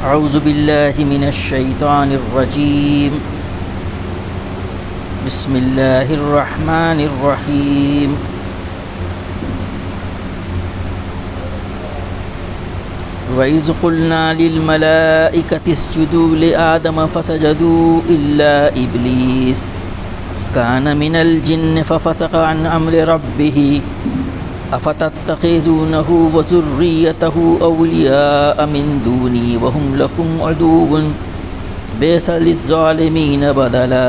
اعوذ باللہ من الشیطان الرجیم بسم اللہ الرحمن الرحیم وَإِذْ قُلْنَا لِلْمَلَائِكَةِ اسْجُدُوا لِآدَمَ فَسَجَدُوا إِلَّا إِبْلِيسَ كَانَ مِنَ الْجِنِّ فَفَسَقَ عَنْ أَمْرِ رَبِّهِ أَفَتَتَّخِذُونَهُ وَذُرِّيَّتَهُ أَوْلِيَاءَ مِنْ دُونِي وَهُمْ لَكُمْ عَدُوٌّ بِئْسَ لِلظَّالِمِينَ بَدَلًا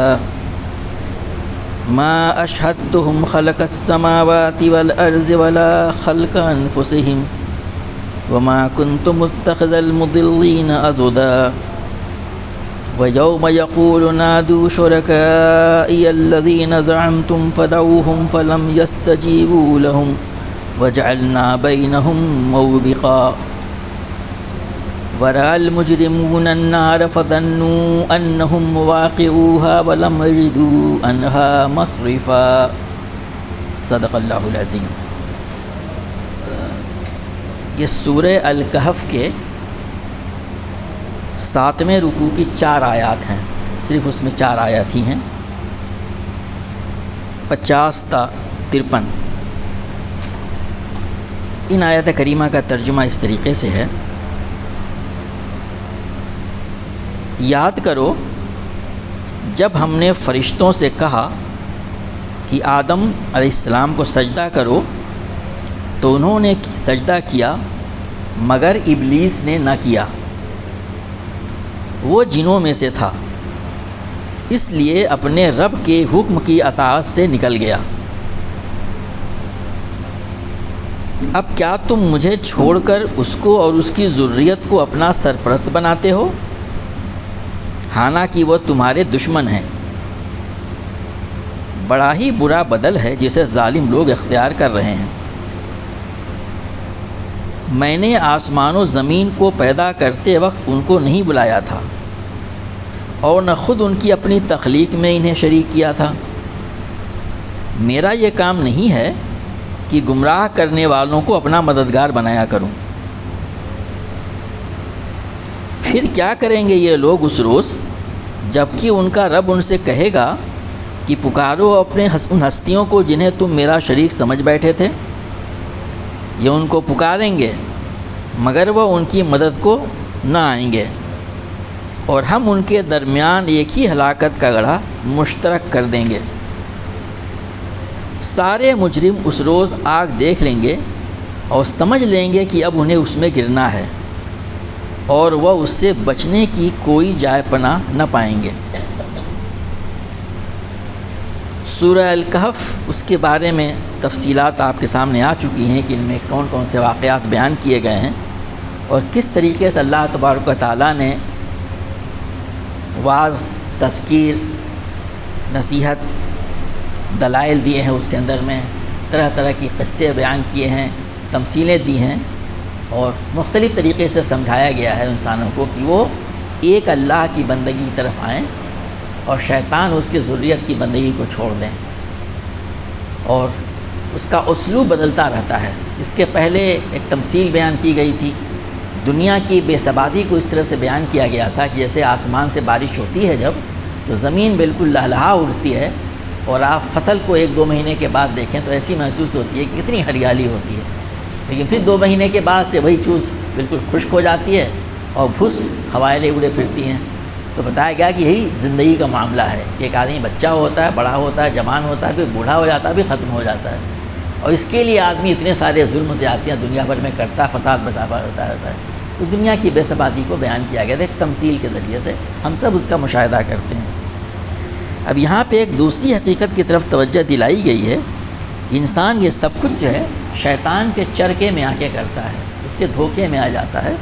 مَا أَشْهَدتُّهُمْ خَلْقَ السَّمَاوَاتِ وَالْأَرْضِ وَلَا خَلْقَ أَنفُسِهِمْ وَمَا كُنْتُ مُتَّخِذَ الْمُضِلِّينَ عَضُدًا وَيَوْمَ يَقُولُ نَادُوا شُرَكَائِيَ الَّذِينَ زَعَمْتُمْ فَدَعُوهُمْ فَلَمْ يَسْتَجِيبُوا لَهُمْ وَجَعَلْنَا بَيْنَهُمْ مَوْبِقًا وَرَأَى الْمُجْرِمُونَ النَّارَ فَظَنُّوا أَنَّهُمْ مُوَاقِعُوهَا وَلَمْ يَجِدُوا عَنْهَا مَصْرِفًا صدق اللہ العظیم۔ یہ سورہ الکہف کے 7ویں رکوع کی 4 آیات ہیں، صرف اس میں 4 آیات ہی ہیں، 50 تا 53۔ ان آیات کریمہ کا ترجمہ اس طریقے سے ہے: یاد کرو جب ہم نے فرشتوں سے کہا کہ آدم علیہ السلام کو سجدہ کرو تو انہوں نے سجدہ کیا مگر ابلیس نے نہ کیا، وہ جنوں میں سے تھا، اس لیے اپنے رب کے حکم کی اطاعت سے نکل گیا۔ اب کیا تم مجھے چھوڑ کر اس کو اور اس کی ذریت کو اپنا سرپرست بناتے ہو، حالانکہ وہ تمہارے دشمن ہیں؟ بڑا ہی برا بدل ہے جسے ظالم لوگ اختیار کر رہے ہیں۔ میں نے آسمان و زمین کو پیدا کرتے وقت ان کو نہیں بلایا تھا اور نہ خود ان کی اپنی تخلیق میں انہیں شریک کیا تھا۔ میرا یہ کام نہیں ہے کہ گمراہ کرنے والوں کو اپنا مددگار بنایا کروں۔ پھر کیا کریں گے یہ لوگ اس روز جب کہ ان کا رب ان سے کہے گا کہ پکارو اپنے ان ہستیوں کو جنہیں تم میرا شریک سمجھ بیٹھے تھے۔ یہ ان کو پکاریں گے مگر وہ ان کی مدد کو نہ آئیں گے، اور ہم ان کے درمیان ایک ہی ہلاکت کا گڑھا مشترک کر دیں گے۔ سارے مجرم اس روز آگ دیکھ لیں گے اور سمجھ لیں گے کہ اب انہیں اس میں گرنا ہے، اور وہ اس سے بچنے کی کوئی جائے پناہ نہ پائیں گے۔ سورہ الکہف، اس کے بارے میں تفصیلات آپ کے سامنے آ چکی ہیں کہ ان میں کون کون سے واقعات بیان کیے گئے ہیں اور کس طریقے سے اللہ تبارک و تعالیٰ نے وعظ، تذکیر، نصیحت، دلائل دیے ہیں، اس کے اندر میں طرح طرح کی قصے بیان کیے ہیں، تمثیلیں دی ہیں، اور مختلف طریقے سے سمجھایا گیا ہے انسانوں کو کہ وہ ایک اللہ کی بندگی کی طرف آئیں اور شیطان اس کی ذریت کی بندگی کو چھوڑ دیں، اور اس کا اسلوب بدلتا رہتا ہے۔ اس کے پہلے ایک تمثیل بیان کی گئی تھی، دنیا کی بے ثباتی کو اس طرح سے بیان کیا گیا تھا کہ جیسے آسمان سے بارش ہوتی ہے جب، تو زمین بالکل لہلہا اٹھتی ہے، اور آپ فصل کو 1-2 مہینے کے بعد دیکھیں تو ایسی محسوس ہوتی ہے کہ کتنی ہریالی ہوتی ہے، لیکن پھر 2 مہینے کے بعد سے وہی چیز بالکل خشک ہو جاتی ہے اور بھس ہوائیں لے اڑے پھرتی ہیں۔ تو بتایا گیا کہ یہی زندگی کا معاملہ ہے کہ ایک آدمی بچہ ہوتا ہے، بڑا ہوتا ہے، جوان ہوتا ہے، پھر بوڑھا ہو جاتا ہے، پھر ختم ہو جاتا ہے، اور اس کے لیے آدمی اتنے سارے ظلم زیادتیاں دنیا بھر میں کرتا ہے، فساد برپا کرتا رہتا ہے۔ تو دنیا کی بے ثباتی کو بیان کیا گیا تھا ایک تمثیل کے ذریعے سے، ہم سب اس کا مشاہدہ کرتے ہیں۔ اب یہاں پہ ایک دوسری حقیقت کی طرف توجہ دلائی گئی ہے، انسان یہ سب کچھ جو ہے شیطان کے چرکے میں آ کے کرتا ہے، اس کے دھوکے میں آ جاتا ہے۔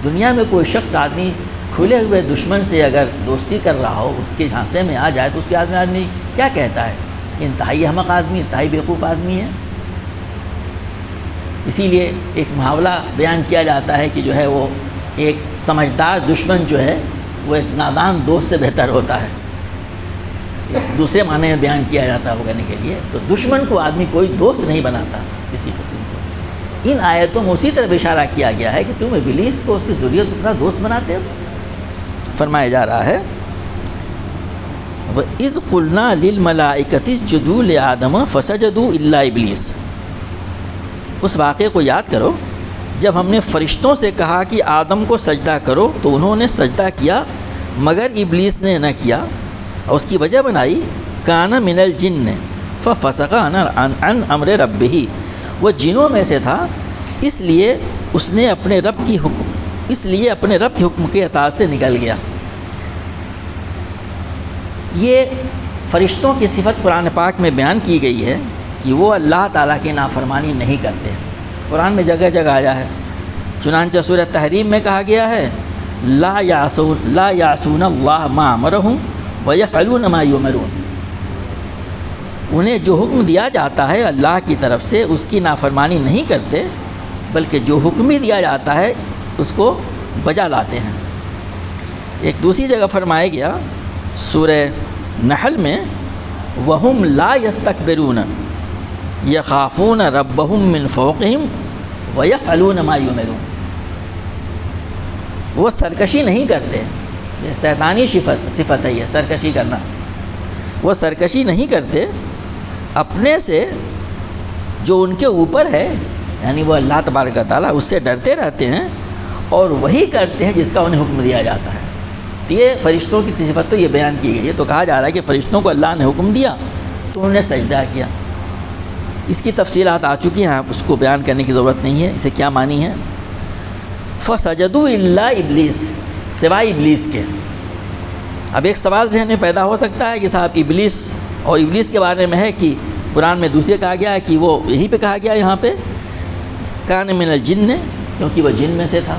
دنیا میں کوئی شخص آدمی کھلے ہوئے دشمن سے اگر دوستی کر رہا ہو، اس کے جھانسے میں آ جائے تو اس کے آدمی کیا کہتا ہے کہ انتہائی احمق آدمی، انتہائی بیوقوف آدمی ہے۔ اسی لیے ایک محاورہ بیان کیا جاتا ہے کہ جو ہے وہ ایک سمجھدار دشمن جو ہے وہ ایک نادان دوست سے بہتر ہوتا ہے، دوسرے معنی میں بیان کیا جاتا ہے وہ کہنے کے لیے۔ تو دشمن کو آدمی کوئی دوست نہیں بناتا کسی قسم کو، ان آیتوں میں اسی طرح اشارہ کیا گیا ہے کہ تم ابلیس کو اس کی ذریت کو اپنا دوست بناتے ہو. فرمایا جا رہا ہے وَإِذْ قُلْنَا لِلْمَلَائِكَةِ اسْجُدُوا لِآدَمَ فَسَجَدُوا إِلَّا إِبْلِيسَ. اس واقعے کو یاد کرو جب ہم نے فرشتوں سے کہا کہ آدم کو سجدہ کرو تو انہوں نے سجدہ کیا مگر ابلیس نے نہ کیا، اور اس کی وجہ بنائی کان من الجن ففسق عن امر ربہ، وہ جنوں میں سے تھا اس لیے اس نے اپنے رب کی حکم کے اطاعت سے نکل گیا. یہ فرشتوں کی صفت قرآن پاک میں بیان کی گئی ہے کہ وہ اللہ تعالیٰ کی نافرمانی نہیں کرتے. قرآن میں جگہ جگہ آیا ہے. چنانچہ سورہ تحریم میں کہا گیا ہے لا یعصون اللہ ما امرہم ویفعلون ما یؤمرون. انہیں جو حکم دیا جاتا ہے اللہ کی طرف سے اس کی نافرمانی نہیں کرتے، بلکہ جو حکم ہی دیا جاتا ہے اس کو بجا لاتے ہیں. ایک دوسری جگہ فرمایا گیا سورہ نحل میں وَهُمْ لَا يَسْتَكْبِرُونَ يَخَافُونَ رَبَّهُمْ مِنْ فَوْقِهِمْ وَيَفْعَلُونَ مَا يُؤْمَرُونَ. وہ سرکشی نہیں کرتے، یہ شیطانی صفت ہے، یہ سرکشی کرنا. وہ سرکشی نہیں کرتے اپنے سے جو ان کے اوپر ہے، یعنی وہ اللہ تبارک و تعالیٰ اس سے ڈرتے رہتے ہیں اور وہی کرتے ہیں جس کا انہیں حکم دیا جاتا ہے. تو یہ فرشتوں کی صفت تو یہ بیان کی گئی ہے. تو کہا جا رہا ہے کہ فرشتوں کو اللہ نے حکم دیا تو انہوں نے سجدہ کیا. اس کی تفصیلات آ چکی ہیں، اس کو بیان کرنے کی ضرورت نہیں ہے. اسے کیا معنی ہے؟ فسجدوا الا ابلیس، سوائے ابلیس کے. اب ایک سوال ذہن میں پیدا ہو سکتا ہے کہ صاحب ابلیس، اور ابلیس کے بارے میں ہے کہ قرآن میں دوسرے کہا گیا ہے کہ وہ یہیں پہ کہا گیا یہاں پہ کان من الجن، کیونکہ وہ جن میں سے تھا.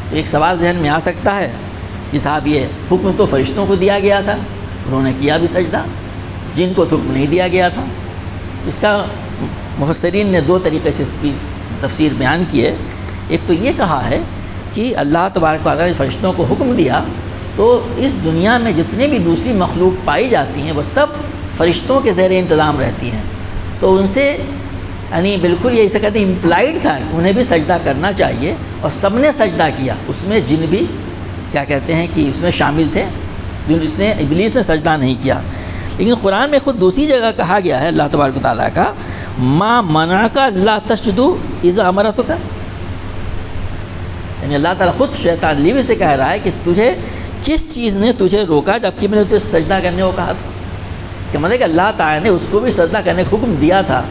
تو ایک سوال ذہن میں آ سکتا ہے کہ صاحب یہ حکم تو فرشتوں کو دیا گیا تھا، انہوں نے کیا بھی سجدہ، جن کو حکم نہیں دیا گیا تھا. اس کا مفسرین نے دو طریقے سے اس کی تفسیر بیان کی ہے. ایک تو یہ کہا ہے کہ اللہ تبارک و تعالیٰ نے فرشتوں کو حکم دیا تو اس دنیا میں جتنے بھی دوسری مخلوق پائی جاتی ہیں وہ سب فرشتوں کے زیر انتظام رہتی ہیں، تو ان سے یعنی بالکل یہ اسے کہتے ہیں امپلائڈ تھا کہ انہیں بھی سجدہ کرنا چاہیے، اور سب نے سجدہ کیا. اس میں جن بھی کیا کہتے ہیں کہ اس میں شامل تھے، ابلیس نے سجدہ نہیں کیا. لیکن قرآن میں خود دوسری جگہ کہا گیا ہے اللہ تبارک و تعالیٰ کا ما منعک الا تسجدوا اذا امرتک، یعنی اللہ تعالیٰ خود شیطان لیوی سے کہہ رہا ہے کہ تجھے کس چیز نے تجھے روکا جبکہ میں نے تجھے سجدہ کرنے کو کہا تھا. اس کا مطلب ہے کہ اللہ تعالیٰ نے اس کو بھی سجدہ کرنے کا حکم دیا تھا،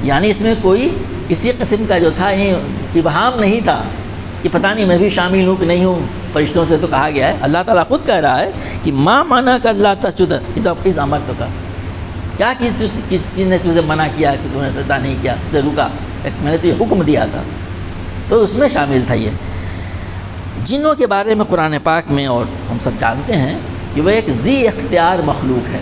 یعنی اس میں کوئی کسی قسم کا جو تھا یعنی ابہام نہیں تھا کہ پتہ نہیں میں بھی شامل ہوں کہ نہیں ہوں. فرشتوں سے تو کہا گیا ہے، اللہ تعالیٰ خود کہہ رہا ہے کہ ما منعک الا تسجد اذا امرتک، کیا کس چیز نے تجھے منع کیا کہ تم نے سجدہ نہیں کیا، تجھے روکا، میں نے تجھے حکم دیا تھا. تو اس میں شامل تھا. یہ جنوں کے بارے میں قرآن پاک میں اور ہم سب جانتے ہیں کہ وہ ایک ذی اختیار مخلوق ہے،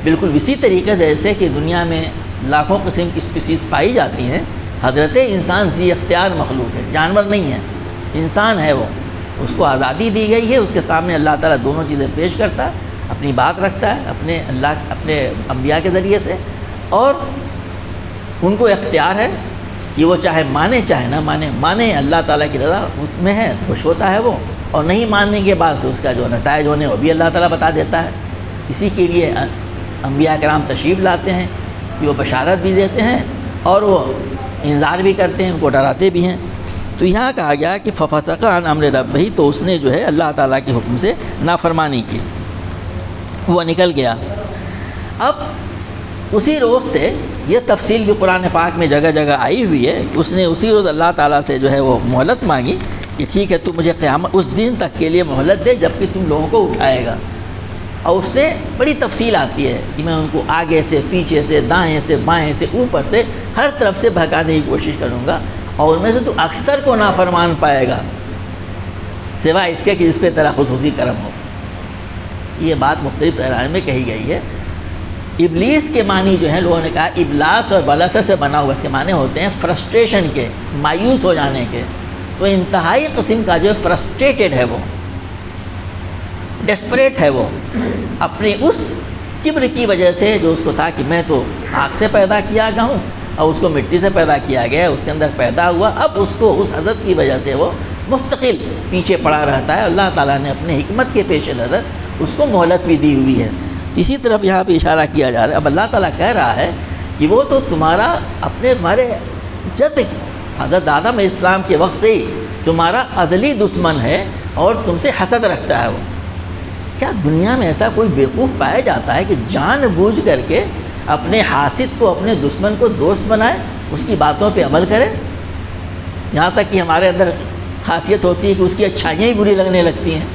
بالکل اسی طریقے سے جیسے کہ دنیا میں لاکھوں قسم کی اسپیسیز پائی جاتی ہیں. حضرت انسان ذی اختیار مخلوق ہے، جانور نہیں ہے، انسان ہے. وہ اس کو آزادی دی گئی ہے، اس کے سامنے اللہ تعالیٰ دونوں چیزیں پیش کرتا ہے، اپنی بات رکھتا ہے اپنے انبیاء کے ذریعے سے، اور ان کو اختیار ہے کہ وہ چاہے مانے چاہے نہ مانے اللہ تعالیٰ کی رضا اس میں ہے، خوش ہوتا ہے وہ، اور نہیں ماننے کے بعد سے اس کا جو نتائج ہونے وہ بھی اللہ تعالیٰ بتا دیتا ہے. اسی کے لیے انبیاء کرام تشریف لاتے ہیں کہ وہ بشارت بھی دیتے ہیں اور وہ انذار بھی کرتے ہیں، ان کو ڈراتے بھی ہیں. تو یہاں کہا گیا کہ ففسق عن امر ربہ، تو اس نے جو ہے اللہ تعالیٰ کے حکم سے نافرمانی کی، وہ نکل گیا. اب اسی روز سے یہ تفصیل بھی قرآن پاک میں جگہ جگہ آئی ہوئی ہے. اس نے اسی روز اللہ تعالیٰ سے جو ہے وہ مہلت مانگی کہ ٹھیک ہے تو مجھے قیامت اس دن تک کے لیے مہلت دے جب کہ تم لوگوں کو اٹھائے گا. اور اس نے بڑی تفصیل آتی ہے کہ میں ان کو آگے سے، پیچھے سے، دائیں سے، بائیں سے، اوپر سے، ہر طرف سے بھگانے کی کوشش کروں گا، اور ان میں سے تو اکثر کو نافرمان پائے گا سوائے اس کے کہ جس پہ تیرا خصوصی کرم ہو. یہ بات مختلف احرام میں کہی گئی ہے. ابلیس کے معنی جو ہیں لوگوں نے کہا ابلاس اور بلاسہ سے بنا ہوا، اس کے معنی ہوتے ہیں فرسٹریشن کے، مایوس ہو جانے کے. تو انتہائی قسم کا جو ہے فرسٹریٹڈ ہے، وہ ڈیسپریٹ ہے، وہ اپنی اس کبر کی وجہ سے جو اس کو تھا کہ میں تو آگ سے پیدا کیا گیا ہوں اور اس کو مٹی سے پیدا کیا گیا ہے، اس کے اندر پیدا ہوا، اب اس کو اس حضرت کی وجہ سے وہ مستقل پیچھے پڑا رہتا ہے۔ اللہ تعالیٰ نے اپنے حکمت کے پیش نظر اس کو مہلت بھی دی ہوئی ہے۔ اسی طرف یہاں پہ اشارہ کیا جا رہا ہے، اب اللہ تعالیٰ کہہ رہا ہے کہ وہ تو تمہارے جد حضرت آدم علیہ السلام کے وقت سے ہی تمہارا ازلی دشمن ہے اور تم سے حسد رکھتا ہے وہ۔ کیا دنیا میں ایسا کوئی بیوقوف پایا جاتا ہے کہ جان بوجھ کر کے اپنے حاسد کو، اپنے دشمن کو دوست بنائے، اس کی باتوں پہ عمل کرے؟ یہاں تک کہ ہمارے اندر خاصیت ہوتی ہے کہ اس کی اچھائیاں ہی بری لگنے لگتی ہیں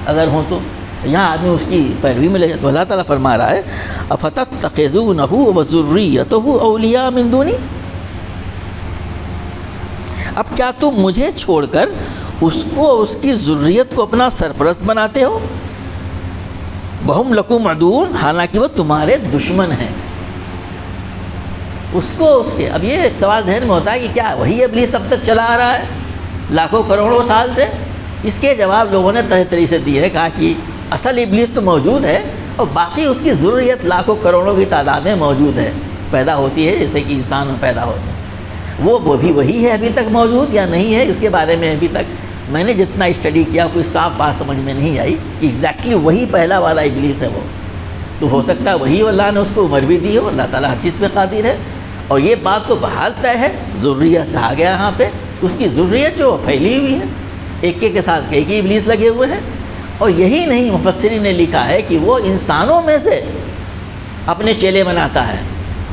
اگر ہوں تو، یہاں آدمی اس کی پیروی میں لگے۔ تو اللہ تعالیٰ فرما رہا ہے افتتخذونہ وذریتہ اولیاء من دونی، اب کیا تم مجھے چھوڑ کر اس کو اور اس کی ذریت کو اپنا سرپرست بناتے ہو؟ وہم لکم عدو، حالانکہ وہ تمہارے دشمن ہیں۔ اس کے اب یہ ایک سوال ذہن میں ہوتا ہے کہ کیا وہی ابلیس اب تک چلا آ رہا ہے لاکھوں کروڑوں سال سے؟ اس کے جواب لوگوں نے طرح طرح سے دیے، کہا کہ اصل ابلیس تو موجود ہے اور باقی اس کی ضروریت لاکھوں کروڑوں کی تعداد میں موجود ہے، پیدا ہوتی ہے جیسے کہ انسان میں پیدا ہوتے ہیں۔ وہ بھی وہی ہے ابھی تک موجود یا نہیں ہے، اس کے بارے میں ابھی تک میں نے جتنا اسٹڈی کیا کوئی صاف بات سمجھ میں نہیں آئی کہ ایگزیکٹلی وہی پہلا والا ابلیس ہے وہ۔ تو ہو سکتا ہے وہی اللہ نے اس کو عمر بھی دی ہو، اللہ تعالیٰ ہر چیز پہ قادر ہے۔ اور یہ بات تو بحال طے ہے، ذریت کہا گیا یہاں پہ، اس کی ذریت جو پھیلی ہوئی ہے، ایک کے ساتھ ایک ہی ابلیس لگے ہوئے ہیں۔ اور یہی نہیں، مفسرین نے لکھا ہے کہ وہ انسانوں میں سے اپنے چیلے بناتا ہے،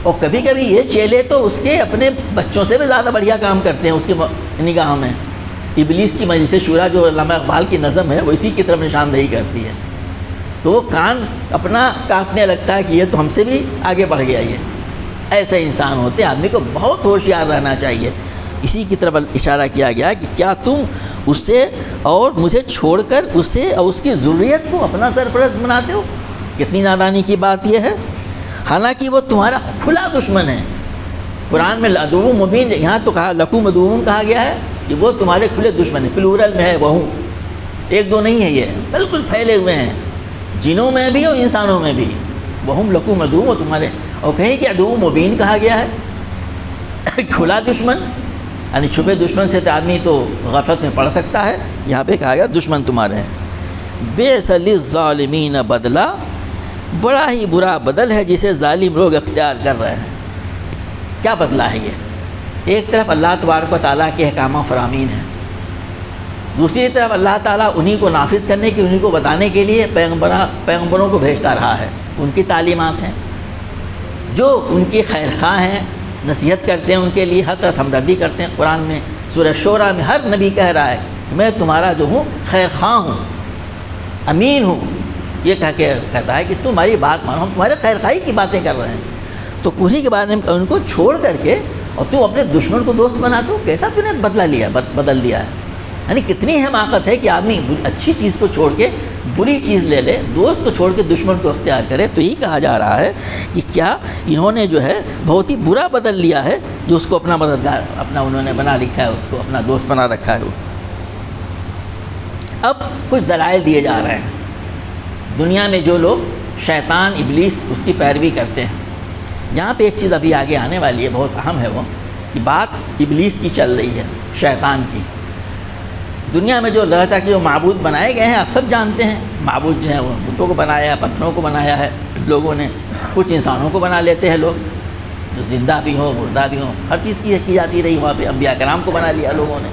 اور کبھی کبھی یہ چیلے تو اس کے اپنے بچوں سے بھی زیادہ بڑھیا کام کرتے ہیں اس کی نگاہوں میں۔ ابلیس کی مجلس شورا جو علامہ اقبال کی نظم ہے وہ اسی کی طرف نشاندہی کرتی ہے، تو وہ کان اپنا کاٹنے لگتا ہے کہ یہ تو ہم سے بھی آگے بڑھ گیا۔ یہ ایسے انسان ہوتے ہیں، آدمی کو بہت ہوشیار رہنا چاہیے۔ اسی کی طرف اشارہ کیا گیا کہ کیا تم اسے اور مجھے چھوڑ کر اسے اور اس کی ذریت کو اپنا سرپرست بناتے ہو؟ کتنی نادانی کی بات یہ ہے، حالانکہ وہ تمہارا کھلا دشمن ہے۔ قرآن میں عدو مبین، یہاں تو کہا لکم عدو کہا گیا ہے کہ وہ تمہارے کھلے دشمن ہیں، پلورل میں ہے، وہ ایک دو نہیں ہے، یہ بالکل پھیلے ہوئے ہیں، جنوں میں بھی اور انسانوں میں بھی۔ وہم لکم عدو، وہ تمہارے، اور کہیں کہ عدو مبین کہا گیا ہے، کھلا دشمن، یعنی چھپے دشمن سے تو آدمی تو غفلت میں پڑ سکتا ہے، یہاں پہ کہا گیا دشمن تمہارے ہیں۔ بئس للظالمین بدلا، بڑا ہی برا بدل ہے جسے ظالم لوگ اختیار کر رہے ہیں۔ کیا بدلا ہے یہ؟ ایک طرف اللہ تبارک و تعالیٰ کے احکام و فرامین ہیں، دوسری طرف اللہ تعالیٰ انہی کو نافذ کرنے کی، انہی کو بتانے کے لیے پیغمبروں کو بھیجتا رہا ہے، ان کی تعلیمات ہیں، جو ان کی خیر خواہ ہیں، نصیحت کرتے ہیں ان کے لیے، ہر طرح ہمدردی کرتے ہیں۔ قرآن میں سورہ شورى میں ہر نبی کہہ رہا ہے میں تمہارا جو ہوں خیر خواہ ہوں، امین ہوں، یہ کہہ کے کہتا ہے کہ تمہاری بات مانو، ہم تمہارے خیر خواہی کی باتیں کر رہے ہیں۔ تو اسی کے بارے میں ان کو چھوڑ کر کے اور تم اپنے دشمن کو دوست بنا دو، کیسا تم نے بدل دیا ہے؟ یعنی کتنی حماقت ہے کہ آدمی اچھی چیز کو چھوڑ کے بری چیز لے لے، دوست کو چھوڑ کے دشمن کو اختیار کرے۔ تو یہی کہا جا رہا ہے کہ کیا انہوں نے جو ہے بہت ہی برا بدل لیا ہے، جو اس کو اپنا مددگار، اپنا انہوں نے بنا لکھا ہے، اس کو اپنا دوست بنا رکھا ہے۔ اب کچھ دلائل دیے جا رہے ہیں دنیا میں جو لوگ شیطان ابلیس اس کی پیروی کرتے ہیں۔ یہاں پہ ایک چیز ابھی آگے آنے والی ہے، بہت اہم ہے، وہ کہ بات ابلیس کی چل رہی ہے، شیطان کی۔ دنیا میں جو اللہ تعالیٰ کے جو معبود بنائے گئے ہیں آپ سب جانتے ہیں، معبود جو ہیں وہ بتوں کو بنایا ہے، پتھروں کو بنایا ہے لوگوں نے، کچھ انسانوں کو بنا لیتے ہیں لوگ، جو زندہ بھی ہوں مردہ بھی ہوں، ہر چیز کی جاتی رہی وہاں پہ۔ انبیاء کرام کو بنا لیا لوگوں نے،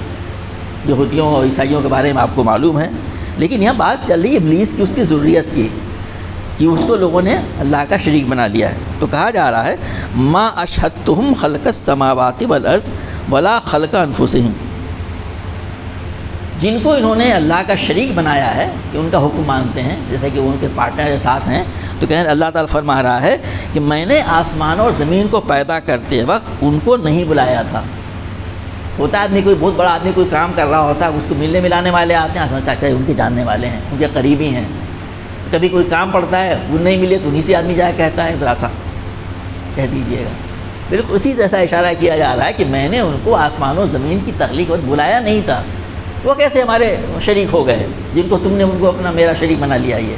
یہودیوں اور عیسائیوں کے بارے میں آپ کو معلوم ہے۔ لیکن یہاں بات چل رہی ہے ابلیس کی، اس کی ذریت کی، کہ اس کو لوگوں نے اللہ کا شریک بنا لیا ہے۔ تو کہا جا رہا ہے ما اشہدتہم خلق السماوات والارض ولا خلق انفسہم، جن کو انہوں نے اللہ کا شریک بنایا ہے کہ ان کا حکم مانتے ہیں، جیسے کہ وہ ان کے پارٹنر کے ساتھ ہیں، تو کہیں اللہ تعالیٰ فرما رہا ہے کہ میں نے آسمان اور زمین کو پیدا کرتے وقت ان کو نہیں بلایا تھا۔ ہوتا ہے آدمی، کوئی بہت بڑا آدمی کوئی کام کر رہا ہوتا ہے، اس کو ملنے ملانے والے آتے ہیں، سمجھتا ہے ان کے جاننے والے ہیں، ان کے قریبی ہیں۔ کبھی کوئی کام پڑتا ہے، وہ نہیں ملے تو انہیں سے آدمی جا کے کہتا ہے ذرا سا کہہ دیجیے گا۔ بالکل اسی جیسا اشارہ کیا جا رہا ہے کہ میں نے ان کو آسمان و زمین کی تخلیق اور بلایا نہیں تھا، وہ کیسے ہمارے شریک ہو گئے جن کو تم نے ان کو اپنا میرا شریک بنا لیا۔ یہ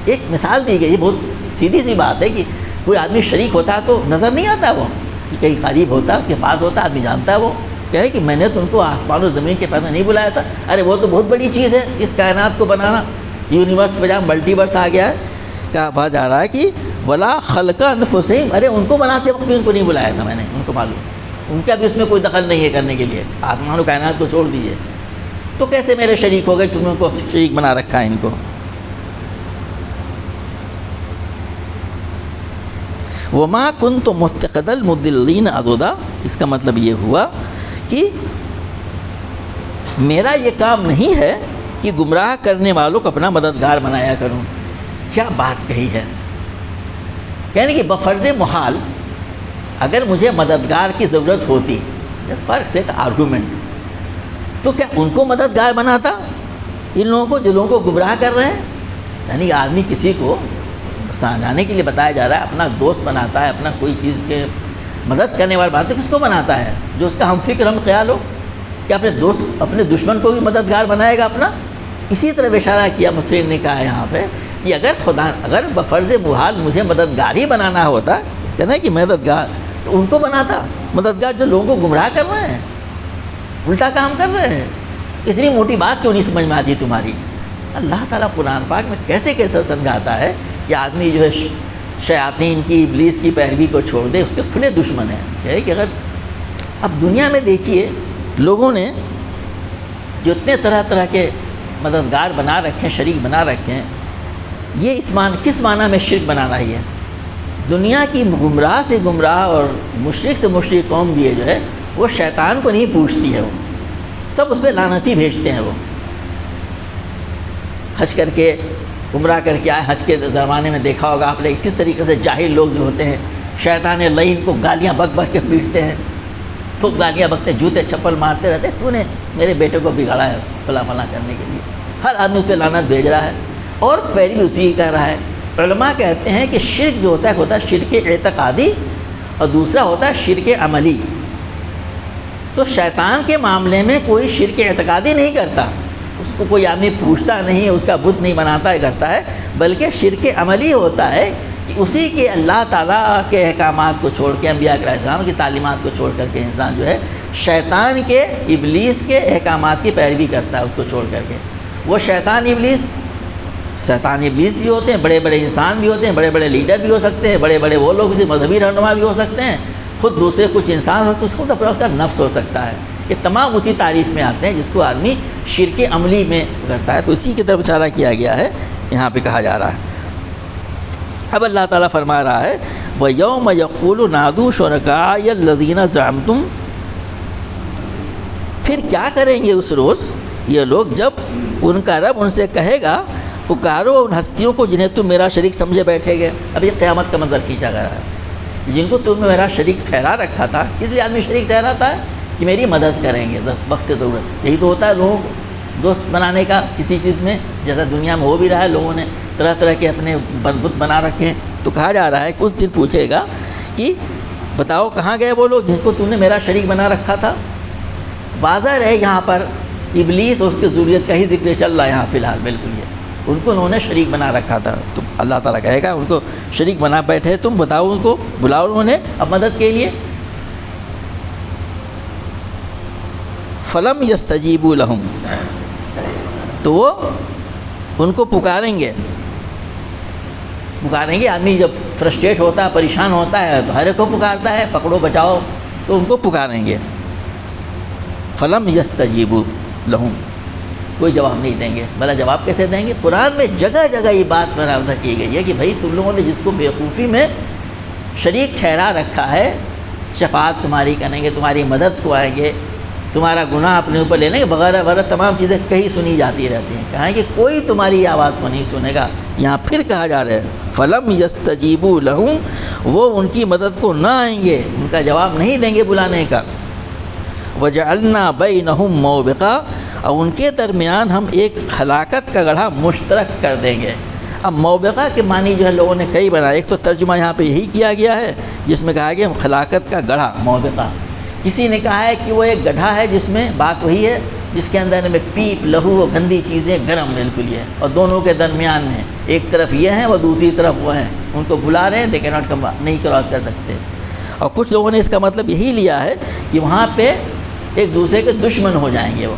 ایک مثال دی گئی، یہ بہت سیدھی سی بات ہے کہ کوئی آدمی شریک ہوتا ہے تو نظر نہیں آتا وہ، کہ کہیں قریب ہوتا ہے، اس کے پاس ہوتا ہے، آدمی جانتا ہے، وہ کہے کہ میں نے تو ان کو آسمان و زمین کے پیدا نہیں بلایا تھا. ارے وہ تو بہت بڑی چیز ہے اس کائنات کو بنانا. یونیورس کے بجائے ملٹی ورس آ گیا ہے. کہا جا رہا ہے کہ ولا خلق انفسہم، ارے ان کو بناتے وقت بھی ان کو نہیں بلایا تھا میں نے، ان کو معلوم، ان کا بھی اس میں کوئی دخل نہیں ہے کرنے کے لیے. آسمان و کائنات کو چھوڑ دیجیے، تو کیسے میرے شریک ہو گئے؟ تم ان کو شریک بنا رکھا ہے ان کو. وما كنت متخذ المضلين عضدا، اس کا مطلب یہ ہوا کہ میرا یہ کام نہیں ہے کہ گمراہ کرنے والوں کو اپنا مددگار بنایا کروں. کیا بات کہی ہے! کہنے کہ بفرض محال اگر مجھے مددگار کی ضرورت ہوتی، جس فرق سے آرگومنٹ، تو کیا ان کو مددگار بناتا؟ ان لوگوں کو جو لوگوں کو گمراہ کر رہے ہیں. یعنی آدمی کسی کو سمجھانے کے لیے بتایا جا رہا ہے، اپنا دوست بناتا ہے، اپنا کوئی چیز کے مدد کرنے والا بات ہے، کس کو بناتا ہے؟ جو اس کا ہم فکر ہم خیال ہو. کہ اپنے دوست اپنے دشمن کو بھی مددگار بنائے گا اپنا؟ اسی طرح اشارہ کیا مفسرین نے کہا یہاں پہ کہ اگر بفرض محال مجھے مددگار ہی بنانا ہوتا، کہنا ہے کہ مددگار، تو ان کو بناتا مددگار جو لوگوں کو گمراہ کر رہے ہیں، الٹا کام کر رہے ہیں. اتنی موٹی بات کیوں نہیں سمجھ میں آتی تمہاری؟ اللہ تعالیٰ قرآن پاک میں کیسے کیسے سمجھاتا ہے کہ آدمی جو ہے شیاطین کی، ابلیس کی پیروی کو چھوڑ دے، اس کے کھلے دشمن ہیں. کہ اگر اب دنیا میں دیکھیے لوگوں نے جو اتنے طرح طرح کے مددگار بنا رکھے ہیں، شریک بنا رکھے ہیں، یہ کس معنی میں شرک بنانا ہی ہے؟ دنیا کی گمراہ سے گمراہ اور مشرک سے مشرک قوم بھی ہے جو ہے، وہ شیطان کو نہیں پوچھتی ہے، وہ سب اس پہ لعنتی بھیجتے ہیں. وہ حج کر کے گمراہ کر کے آئے. حج کے زمانے میں دیکھا ہوگا آپ نے کس طریقے سے جاہل لوگ جو ہوتے ہیں شیطان لعین کو گالیاں بک بک کے پیٹتے ہیں، تو گالیاں بکتے، جوتے چپل مارتے رہتے، تو نے میرے بیٹے کو بگاڑا ہے فلاں فلاں کرنے کے لیے. ہر آدمی اس پہ لعنت بھیج رہا ہے اور پیروی اسی کی کر رہا ہے. علماء کہتے ہیں کہ شرک جو ہوتا ہے شرک اعتقادی اور دوسرا ہوتا ہے شرک عملی. تو شیطان کے معاملے میں کوئی شرک اعتقادی نہیں کرتا، اس کو کوئی آدمی پوچھتا نہیں، اس کا بت نہیں بناتا ہے کرتا ہے، بلکہ شرک عملی ہوتا ہے کہ اسی کے اللہ تعالیٰ کے احکامات کو چھوڑ کے، انبیاء علیہ السلام کی تعلیمات کو چھوڑ کر کے انسان جو ہے شیطان کے، ابلیس کے احکامات کی پیروی کرتا ہے. اس کو چھوڑ کر کے وہ شیطان ابلیس بھی ہوتے ہیں، بڑے بڑے انسان بھی ہوتے ہیں، بڑے بڑے لیڈر بھی ہو سکتے ہیں، بڑے بڑے وہ لوگ بھی مذہبی رہنما بھی ہو سکتے ہیں، خود دوسرے کچھ انسان ہو تو خود اپنا اس کا نفس ہو سکتا ہے. یہ تمام اسی تعریف میں آتے ہیں جس کو آدمی شرک عملی میں کرتا ہے. تو اسی کی طرف اشارہ کیا گیا ہے یہاں پہ کہا جا رہا ہے. اب اللہ تعالیٰ فرما رہا ہے وَيَوْمَ يَقُولُ نَادُوا شُرَكَائِيَ الَّذِينَ زَعَمْتُمْ، پھر کیا کریں گے اس روز یہ لوگ جب ان کا رب ان سے کہے گا پکارو ان ہستیوں کو جنہیں تم میرا شریک سمجھے بیٹھے گئے. اب یہ قیامت کا منظر کھینچا گیا ہے. جن کو تم نے میرا شریک ٹھہرا رکھا تھا، اس لیے آدمی شریک ٹھہراتا ہے کہ میری مدد کریں گے وقت ضرورت. یہی تو ہوتا ہے لوگوں کو دوست بنانے کا کسی چیز میں، جیسا دنیا میں ہو بھی رہا ہے، لوگوں نے طرح طرح کے اپنے بت بنا رکھے ہیں. تو کہا جا رہا ہے کہ اس دن پوچھے گا کہ بتاؤ کہاں گئے وہ لوگ جن کو تم نے میرا شریک بنا رکھا تھا. واضح رہے یہاں پر ابلیس اور اس کی ذریت کا ہی ذکر چل رہا ہے یہاں فی الحال. بالکل یہ ان کو انہوں نے شریک بنا رکھا تھا. تو اللہ تعالیٰ کہے گا ان کو شریک بنا بیٹھے تم، بتاؤ ان کو، بلاؤ انہوں نے اب مدد کے لیے. فلم یستجیبوا لہم، تو وہ ان کو پکاریں گے. آدمی جب فرسٹریٹ ہوتا ہے، پریشان ہوتا ہے تو ہر ایک کو پکارتا ہے پکڑو بچاؤ، تو ان کو پکاریں گے. فلم یستجیبوا لہم، کوئی جواب نہیں دیں گے. بھلا جواب کیسے دیں گے؟ قرآن میں جگہ جگہ یہ بات مراوضہ کی گئی ہے کہ بھائی تم لوگوں نے جس کو بیوقوفی میں شریک ٹھہرا رکھا ہے، شفاعت تمہاری کریں گے، تمہاری مدد کو آئیں گے، تمہارا گناہ اپنے اوپر لینے کے وغیرہ وغیرہ تمام چیزیں کہیں سنی جاتی رہتی ہیں. کہیں کہ کوئی تمہاری آواز کو نہیں سنے گا. یہاں پھر کہا جا رہا ہے فلم یستجیبوا لہم، وہ ان کی مدد کو نہ آئیں گے، ان کا جواب نہیں دیں گے بلانے کا. وجعلنا بینہم موبقا، اور ان کے درمیان ہم ایک ہلاکت کا گڑھا مشترک کر دیں گے. اب موبقہ کے معنی جو ہے لوگوں نے کئی بنایا. ایک تو ترجمہ یہاں پہ یہی کیا گیا ہے جس میں کہا گیا ہلاکت کا گڑھا موبقہ. کسی نے کہا ہے کہ وہ ایک گڑھا ہے جس میں بات وہی ہے جس کے اندر میں پیپ، لہو اور گندی چیزیں گرم بالکل یہ، اور دونوں کے درمیان میں ایک طرف یہ ہیں وہ دوسری طرف وہ ہیں، ان کو بلا رہے ہیں، دے کین ناٹ کم، نہیں کراس کر سکتے. اور کچھ لوگوں نے اس کا مطلب یہی لیا ہے کہ وہاں پہ ایک دوسرے کے دشمن ہو جائیں گے. وہ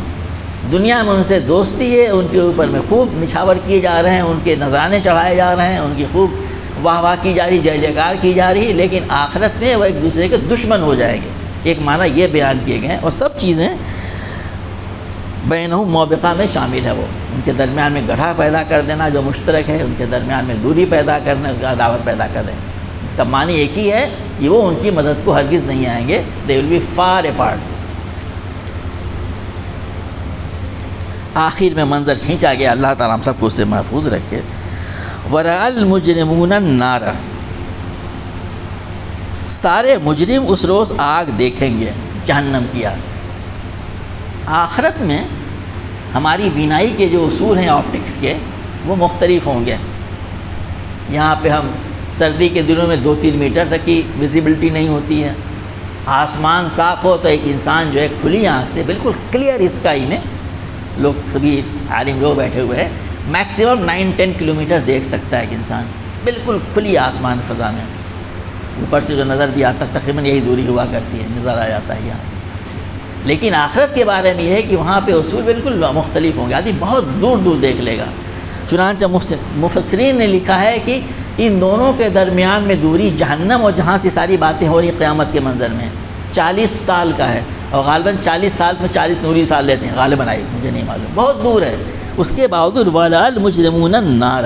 دنیا میں ان سے دوستی ہے، ان کے اوپر میں خوب نچھاور کیے جا رہے ہیں، ان کے نذرانے چڑھائے جا رہے ہیں، ان کی خوب واہ واہ کی جا رہی، جے جےکار کی جا رہی ہے، لیکن آخرت میں وہ ایک دوسرے کے دشمن ہو جائیں گے. ایک معنی یہ بیان کیے گئے ہیں. اور سب چیزیں بینہم موبقہ میں شامل ہے. وہ ان کے درمیان میں گڑھا پیدا کر دینا جو مشترک ہے، ان کے درمیان میں دوری پیدا کرنا، اس کا عداوت پیدا کر دیں. اس کا معنی ایک ہی ہے کہ وہ ان کی مدد کو ہرگز نہیں آئیں گے. دے ول بی فار اپارٹ. آخر میں منظر کھینچا گیا. اللہ تعالیٰ ہم سب کو اس سے محفوظ رکھے. وَرَأَى الْمُجْرِمُونَ النَّارَ، سارے مجرم اس روز آگ دیکھیں گے، جہنم کی آگ. آخرت میں ہماری بینائی کے جو اصول ہیں آپٹکس کے، وہ مختلف ہوں گے. یہاں پہ ہم سردی کے دنوں میں 2-3 میٹر تک کی ویزیبلٹی نہیں ہوتی ہے. آسمان صاف ہو تو ایک انسان جو ہے کھلی آنکھ سے بالکل کلیئر اسکائی میں، لوگ سبھی عالم لوگ بیٹھے ہوئے ہیں، میکسیمم 9-10 کلومیٹر دیکھ سکتا ہے ایک انسان، بالکل کھلی آسمان فضا میں. اوپر سے جو نظر بھی آتا تقریباً یہی دوری ہوا کرتی ہے، نظر آ جاتا ہے یہاں. لیکن آخرت کے بارے میں یہ ہے کہ وہاں پہ اصول بالکل مختلف ہوں گے. آدمی بہت دور دور دیکھ لے گا. چنانچہ مفسرین نے لکھا ہے کہ ان دونوں کے درمیان میں دوری جہنم اور جہاں سے ساری باتیں ہو رہی قیامت کے منظر میں 40 سال کا ہے. اور غالباً 40 سال میں 40 نوری سال لیتے ہیں غالباً، آئی مجھے نہیں معلوم، بہت دور ہے. اس کے باوجود وَلَا الْمُجْرِمُونَ النَّارَ،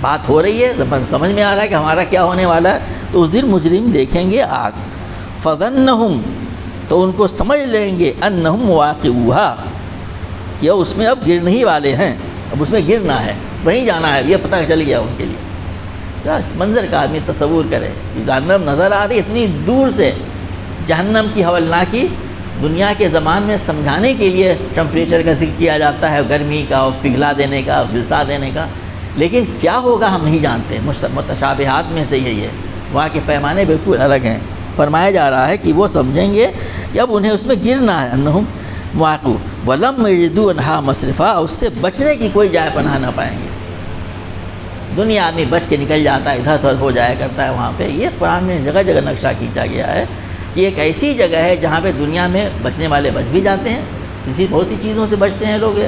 بات ہو رہی ہے، سمجھ میں آ رہا ہے کہ ہمارا کیا ہونے والا ہے. تو اس دن مجرم دیکھیں گے آگ. فَظَنَّهُمْ، تو ان کو سمجھ لیں گے، أَنَّهُمْ وَاقِعُوهَا، کہ اس میں اب گرنے ہی والے ہیں، اب اس میں گرنا ہے، وہیں جانا ہے. یہ پتہ چل گیا ان کے لیے. اس منظر کا آدمی تصور کرے کہ جہنم نظر آ رہی اتنی دور سے. جہنم کی ہولناکی دنیا کے زمان میں سمجھانے کے لیے ٹمپریچر کا ذکر کیا جاتا ہے، گرمی کا، پگھلا دینے کا، جھلسا دینے کا. لیکن کیا ہوگا ہم نہیں جانتے. متشابہات میں سے یہی ہے. وہاں کے پیمانے بالکل الگ ہیں. فرمایا جا رہا ہے کہ وہ سمجھیں گے کہ اب انہیں اس میں گرنا ہے. انہم مواقع ولم یجدوا عنہا مصرفا، اس سے بچنے کی کوئی جائے پناہ نہ پائیں گے. دنیا آدمی بچ کے نکل جاتا ہے، ادھر ادھر ہو جایا کرتا ہے. وہاں پہ یہ قرآن میں جگہ جگہ نقشہ کھینچا گیا ہے. یہ ایک ایسی جگہ ہے جہاں پہ دنیا میں بچنے والے بچ بھی جاتے ہیں، بہت سی چیزوں سے بچتے ہیں لوگ،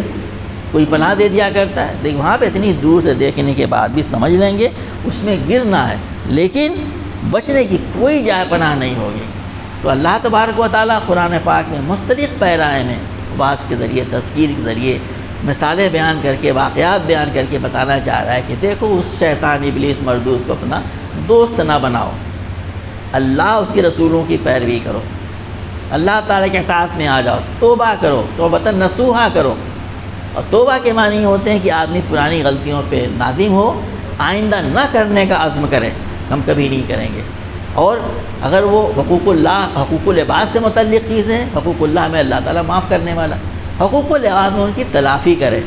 کوئی پناہ دے دیا کرتا ہے. لیکن وہاں پہ اتنی دور سے دیکھنے کے بعد بھی سمجھ لیں گے اس میں گرنا ہے، لیکن بچنے کی کوئی جائے پناہ نہیں ہوگی. تو اللہ تبارک و تعالیٰ قرآن پاک میں مختلف پیرائے میں واعظ کے ذریعے، تذکیر کے ذریعے مثالیں بیان کر کے، واقعات بیان کر کے بتانا چاہ رہا ہے کہ دیکھو اس شیطان ابلیس مردود کو اپنا دوست نہ بناؤ. اللہ اس کے رسولوں کی پیروی کرو، اللہ تعالیٰ کے اطاعت میں آ جاؤ، توبہ کرو، توبۃ نصوحا کرو. اور توبہ کے معنی ہوتے ہیں کہ آدمی پرانی غلطیوں پہ نادم ہو، آئندہ نہ کرنے کا عزم کرے، ہم کبھی نہیں کریں گے. اور اگر وہ حقوق اللہ، حقوق العباد سے متعلق چیزیں، حقوق اللہ میں اللہ تعالیٰ معاف کرنے والا، حقوق العباد میں ان کی تلافی کرے.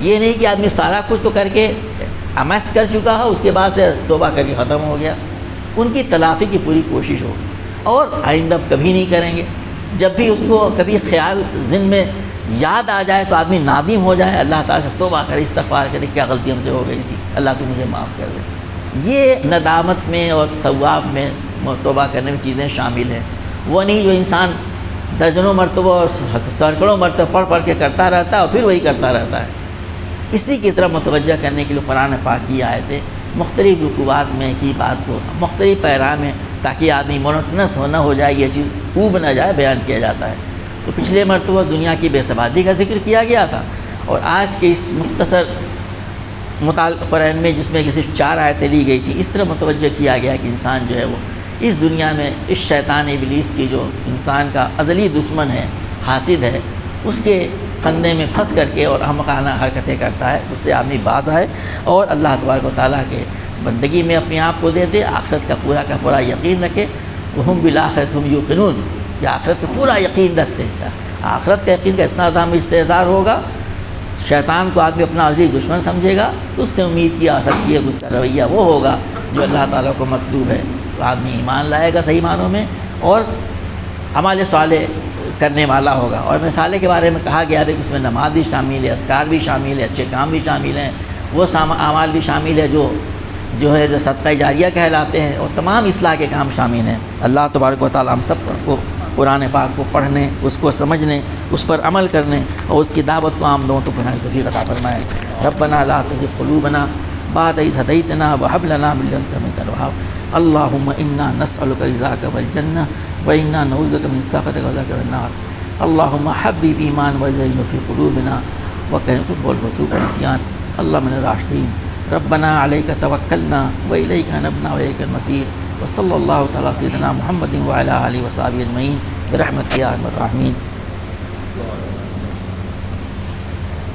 یہ نہیں کہ آدمی سارا کچھ تو کر کے امس کر چکا ہو، اس کے بعد سے توبہ کر کے ختم ہو گیا. ان کی تلافی کی پوری کوشش ہو، اور آئندہ کبھی نہیں کریں گے. جب بھی اس کو کبھی خیال ذہن میں یاد آ جائے تو آدمی نادم ہو جائے، اللہ تعالیٰ سے توبہ کرے، استغفار کرے، کیا غلطی ہم سے ہو گئی تھی، اللہ تو مجھے معاف کر دے. یہ ندامت میں اور تواب میں توبہ کرنے میں چیزیں شامل ہیں. وہ نہیں جو انسان درجنوں مرتبہ اور سینکڑوں مرتبہ پڑھ پڑھ کے کرتا رہتا ہے اور پھر وہی کرتا رہتا ہے. اسی کی طرف متوجہ کرنے کے لیے قرآن پاک کی آیتیں مختلف رکوعات میں کی بات کو مختلف پیرا میں، تاکہ آدمی مونوٹنس نہ ہو جائے، یہ چیز اوب نہ جائے، بیان کیا جاتا ہے. تو پچھلے مرتبہ دنیا کی بے ثباتی کا ذکر کیا گیا تھا، اور آج کے اس مختصر قرآن میں جس میں کسی 4 آیتیں لی گئی تھی، اس طرح متوجہ کیا گیا کہ انسان جو ہے وہ اس دنیا میں اس شیطان ابلیس کی جو انسان کا ازلی دشمن ہے، حاسد ہے، اس کے کندھے میں پھنس کر کے اور احمقانہ حرکتیں کرتا ہے. اس سے آدمی باز آئے اور اللہ تبارک و تعالیٰ کے بندگی میں اپنے آپ کو دے دے. آخرت کا پورا یقین رکھے. وہم بالآخرۃ هم یوقنون، یہ آخرت پہ پورا یقین رکھتے ہیں. آخرت کا یقین کا اتنا عظیم استحضار ہوگا، شیطان کو آدمی اپنا ازلی دشمن سمجھے گا تو اس سے امید کی جا سکتی ہے کہ اس کا رویہ وہ ہوگا جو اللہ تعالیٰ کو مطلوب ہے. تو آدمی ایمان لائے گا صحیح معنوں میں اور اعمال صالح کرنے والا ہوگا. اور مثالے کے بارے میں کہا گیا ہے کہ اس میں نماز بھی شامل ہے، اذکار بھی شامل ہے، اچھے کام بھی شامل ہیں، وہ اعمال بھی شامل ہے جو جو ہے جو صدقہ جاریہ کہلاتے ہیں، اور تمام اصلاح کے کام شامل ہیں۔ اللہ تبارک و تعالی ہم سب کو قرآن پاک کو پڑھنے، اس کو سمجھنے، اس پر عمل کرنے اور اس کی دعوت کو عام لوگوں تو پہنچانے کی توفیق عطا فرمائے۔ ربنا لا تزغ قلوبنا بعد إذ هديتنا وهب لنا من لدنك رحمة الوهاب۔ اللهم إنا نسألك رضاك والجنة وإنا نعوذ بك من سخطك وعذابك والنار۔ اللهم حبب إيمان وزينه في قلوبنا وكره الكفر والفسوق والعصيان اللهم من الراشدين۔ ربنا عليك توكلنا وإليك أنبنا وإليك المصير۔ وصلى الله تعالى سيدنا محمد وعلى آله وصحبه أجمعين برحمتك يا أرحم الراحمين۔